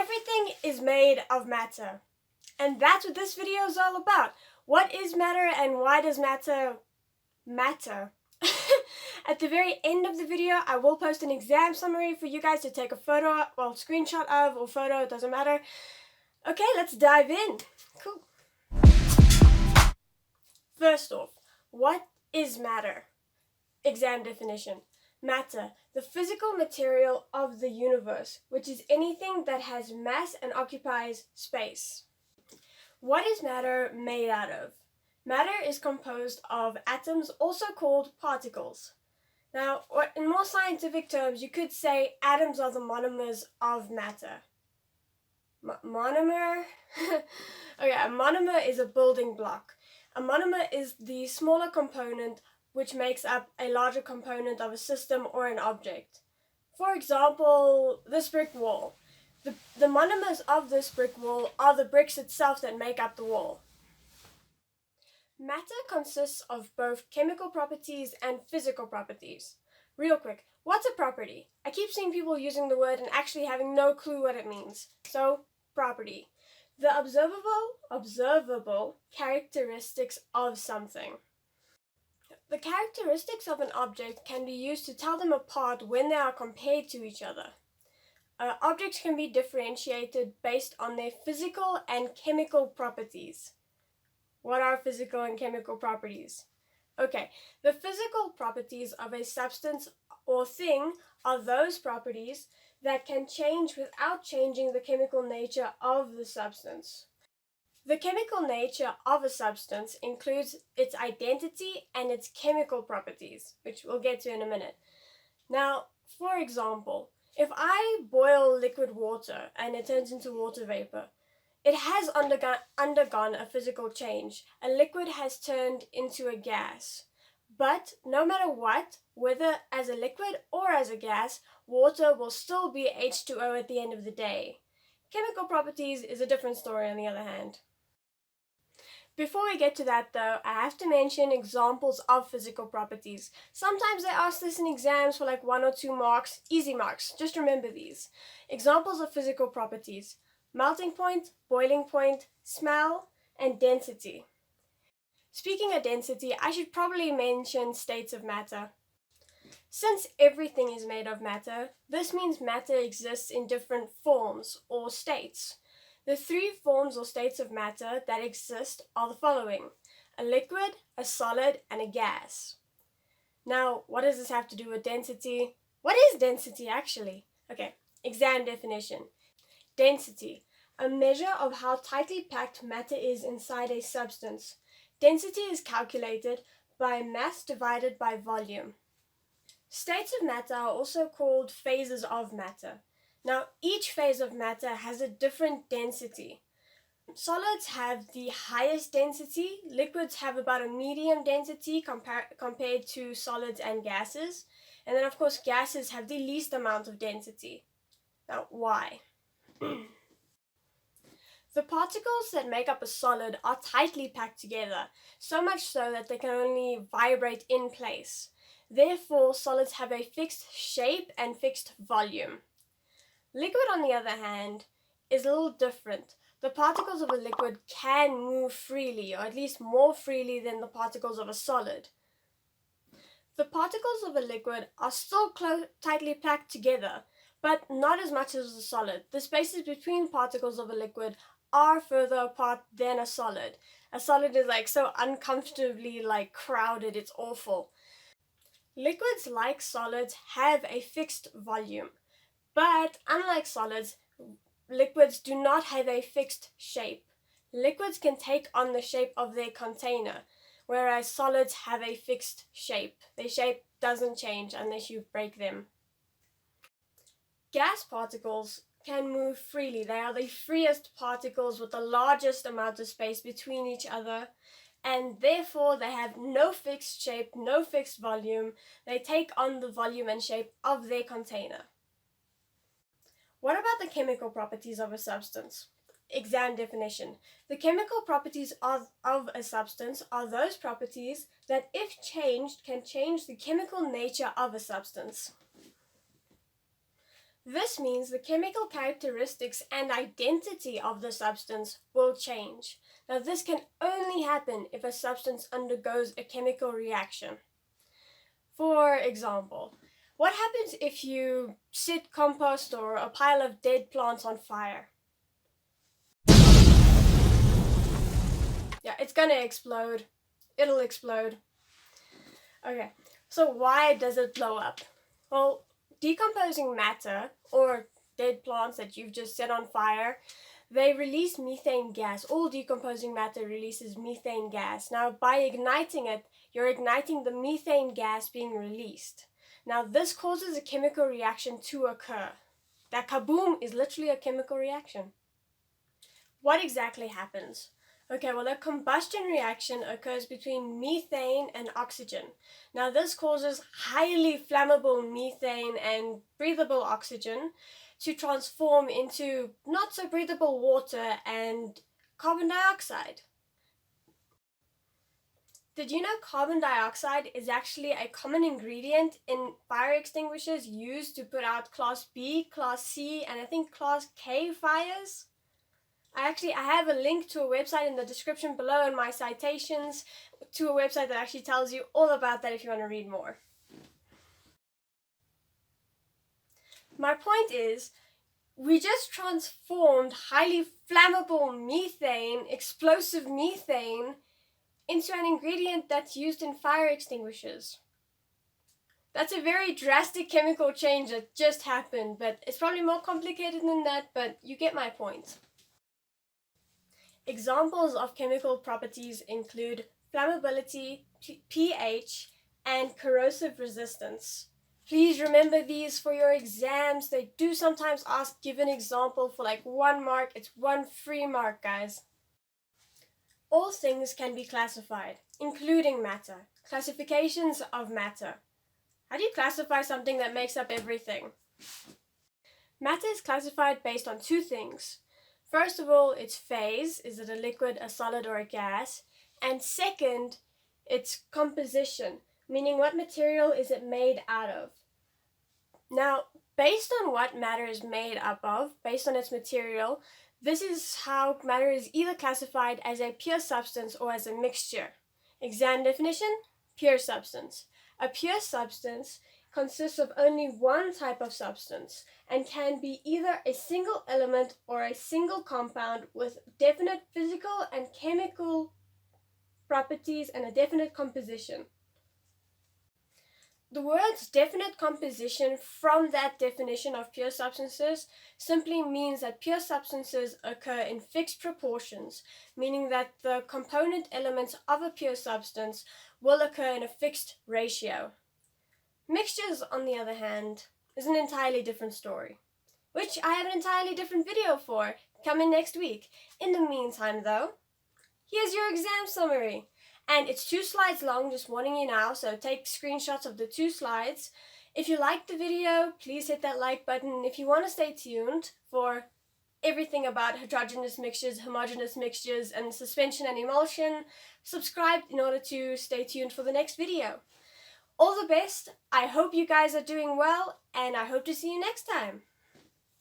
Everything is made of matter. And that's what this video is all about. What is matter and why does matter matter? At the very end of the video, I will post an exam summary for you guys to take a photo, well, screenshot of or photo, it doesn't matter. Okay, let's dive in. Cool. First off, what is matter? Exam definition. Matter, the physical material of the universe, which is anything that has mass and occupies space. What is matter made out of? Matter is composed of atoms, also called particles. Now, in more scientific terms, you could say atoms are the monomers of matter. Monomer? Okay, a monomer is a building block. A monomer is the smaller component which makes up a larger component of a system or an object. For example, this brick wall. The monomers of this brick wall are the bricks itself that make up the wall. Matter consists of both chemical properties and physical properties. Real quick, what's a property? I keep seeing people using the word and actually having no clue what it means. So, property. The observable characteristics of something. The characteristics of an object can be used to tell them apart when they are compared to each other. Objects can be differentiated based on their physical and chemical properties. What are physical and chemical properties? Okay, the physical properties of a substance or thing are those properties that can change without changing the chemical nature of the substance. The chemical nature of a substance includes its identity and its chemical properties, which we'll get to in a minute. Now, for example, if I boil liquid water and it turns into water vapor, it has undergone a physical change. A liquid has turned into a gas. But no matter what, whether as a liquid or as a gas, water will still be H2O at the end of the day. Chemical properties is a different story on the other hand. Before we get to that though, I have to mention examples of physical properties. Sometimes they ask this in exams for like 1 or 2 marks, easy marks, just remember these. Examples of physical properties: melting point, boiling point, smell, and density. Speaking of density, I should probably mention states of matter. Since everything is made of matter, this means matter exists in different forms or states. The 3 forms or states of matter that exist are the following: a liquid, a solid, and a gas. Now, what does this have to do with density? What is density actually? Okay, exam definition. Density, a measure of how tightly packed matter is inside a substance. Density is calculated by mass divided by volume. States of matter are also called phases of matter. Now, each phase of matter has a different density. Solids have the highest density, liquids have about a medium density compared to solids and gases, and then of course gases have the least amount of density. Now, why? The particles that make up a solid are tightly packed together, so much so that they can only vibrate in place. Therefore, solids have a fixed shape and fixed volume. Liquid, on the other hand, is a little different. The particles of a liquid can move freely, or at least more freely than the particles of a solid. The particles of a liquid are still tightly packed together, but not as much as a solid. The spaces between particles of a liquid are further apart than a solid. A solid is like so uncomfortably like crowded, it's awful. Liquids, like solids, have a fixed volume, but unlike solids, liquids do not have a fixed shape. Liquids can take on the shape of their container, whereas solids have a fixed shape. Their shape doesn't change unless you break them. Gas particles can move freely. They are the freest particles with the largest amount of space between each other, and therefore they have no fixed shape, no fixed volume. They take on the volume and shape of their container. What about the chemical properties of a substance? Exam definition. The chemical properties of a substance are those properties that, if changed, can change the chemical nature of a substance. This means the chemical characteristics and identity of the substance will change. Now, this can only happen if a substance undergoes a chemical reaction. For example, what happens if you set compost or a pile of dead plants on fire? Yeah, it's gonna explode. It'll explode. Okay, so why does it blow up? Well, decomposing matter, or dead plants that you've just set on fire, they release methane gas. All decomposing matter releases methane gas. Now, by igniting it, you're igniting the methane gas being released. Now, this causes a chemical reaction to occur. That kaboom is literally a chemical reaction. What exactly happens? Okay, well, a combustion reaction occurs between methane and oxygen. Now, this causes highly flammable methane and breathable oxygen to transform into not so breathable water and carbon dioxide. Did you know carbon dioxide is actually a common ingredient in fire extinguishers used to put out Class B, Class C, and I think Class K fires? I have a link to a website in the description below in my citations to a website that actually tells you all about that if you want to read more. My point is, we just transformed highly flammable methane, explosive methane, into an ingredient that's used in fire extinguishers. That's a very drastic chemical change that just happened, but it's probably more complicated than that, but you get my point. Examples of chemical properties include flammability, pH, and corrosive resistance. Please remember these for your exams. They do sometimes ask, give an example for like 1 mark. It's 1 free mark, guys. All things can be classified, including matter. Classifications of matter. How do you classify something that makes up everything? Matter is classified based on 2 things. First of all, its phase. Is it a liquid, a solid, or a gas? And second, its composition, meaning what material is it made out of? Now, based on what matter is made up of, based on its material, this is how matter is either classified as a pure substance or as a mixture. Exam definition: pure substance. A pure substance consists of only one type of substance and can be either a single element or a single compound with definite physical and chemical properties and a definite composition. The words definite composition from that definition of pure substances simply means that pure substances occur in fixed proportions, meaning that the component elements of a pure substance will occur in a fixed ratio. Mixtures, on the other hand, is an entirely different story, which I have an entirely different video for coming next week. In the meantime, though, here's your exam summary. And it's 2 slides long, just warning you now, so take screenshots of the 2 slides. If you liked the video, please hit that like button. If you want to stay tuned for everything about heterogeneous mixtures, homogeneous mixtures, and suspension and emulsion, subscribe in order to stay tuned for the next video. All the best. I hope you guys are doing well, and I hope to see you next time.